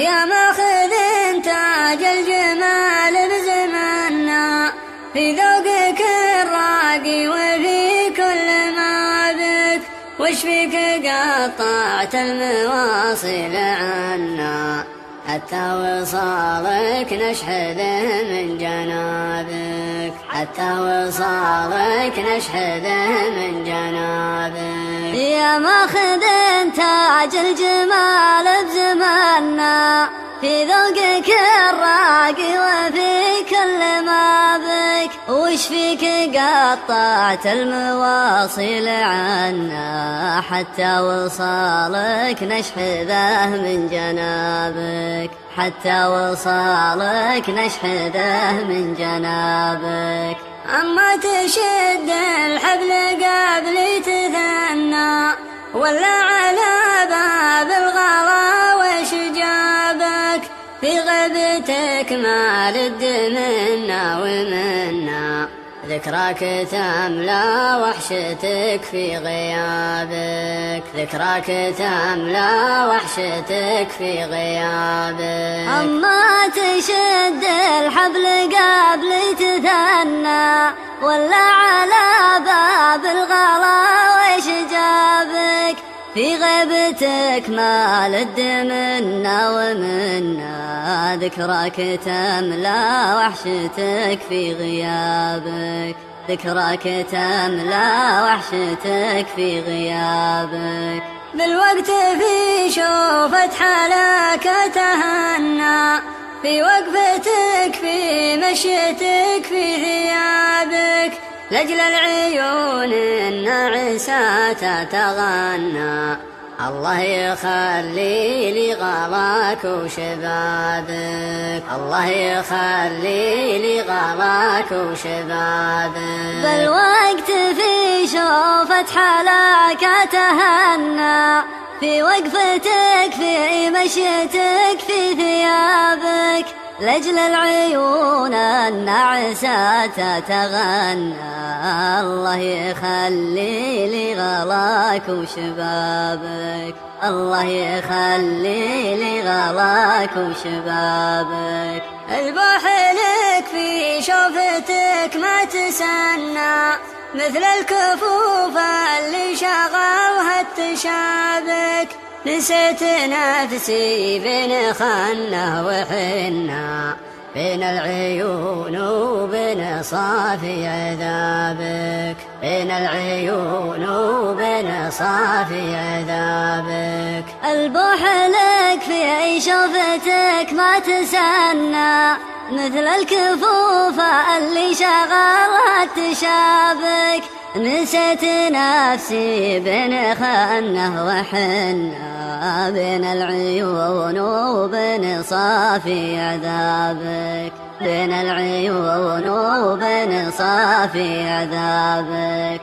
يا ماخذ تاج الجمال بزماننا، في ذوقك الراقي وفي كل ما بك، وش فيك قطعت المواصل عنا، حتى وصالك نشحذه من جنابك، حتى وصالك نشحذه من جنابك. يا ماخذ تاج الجمال بزماننا، في ذوقك الراقي وفي كل ما بك، وش فيك قطعت المواصل عنا، حتى وصالك نشحذه من جنابك، حتى وصالك نشحذه من جنابك. أما تشد الحبل قبل تثنى، ولا على باب الغلا وش جابك، في غيبتك ما لد منا ومنا، ذكراك تملى وحشتك في غيابك، ذكراك تملى وحشتك في غيابك. أما تشد الحبل قبل تثنى، ولا على باب الغلا وش جابك، في غيبتك ما لد منا ومنا، ذكراك تملى وحشتك في غيابك، ذكراك تملى وحشتك في غيابك. بالوقت في شوفة حالك تهنى، في وقفتك في مشيتك في ثيابك، لأجل العيون الناعسة تتغنى، الله يخلي لي غلاك وشبابك، الله يخلي لي غلاك وشبابك. بالوقت في شوفة حالك تهنى، في وقفتك في مشيتك في ثيابك، لأجل العيون الناعسة تتغنى، الله يخلي لي غلاك وشبابك، الله يخلي لي غلاك وشبابك. الباح لك في شوفتك ما تسنى، مثل الكفوف اللي شغلها التشابك، نسيت نفسي بين خنه وحنه، بين العيون وبين صافي عذابك، بين العيون وبين صافي عذابك. البوح لك في شوفتك ما تسنى، مثل الكفوف اللي شغلها التشابك، نسيت نفسي بين خنه وحنه، بين العيون وبين صافي عذابك، بين العيون وبين صافي عذابك.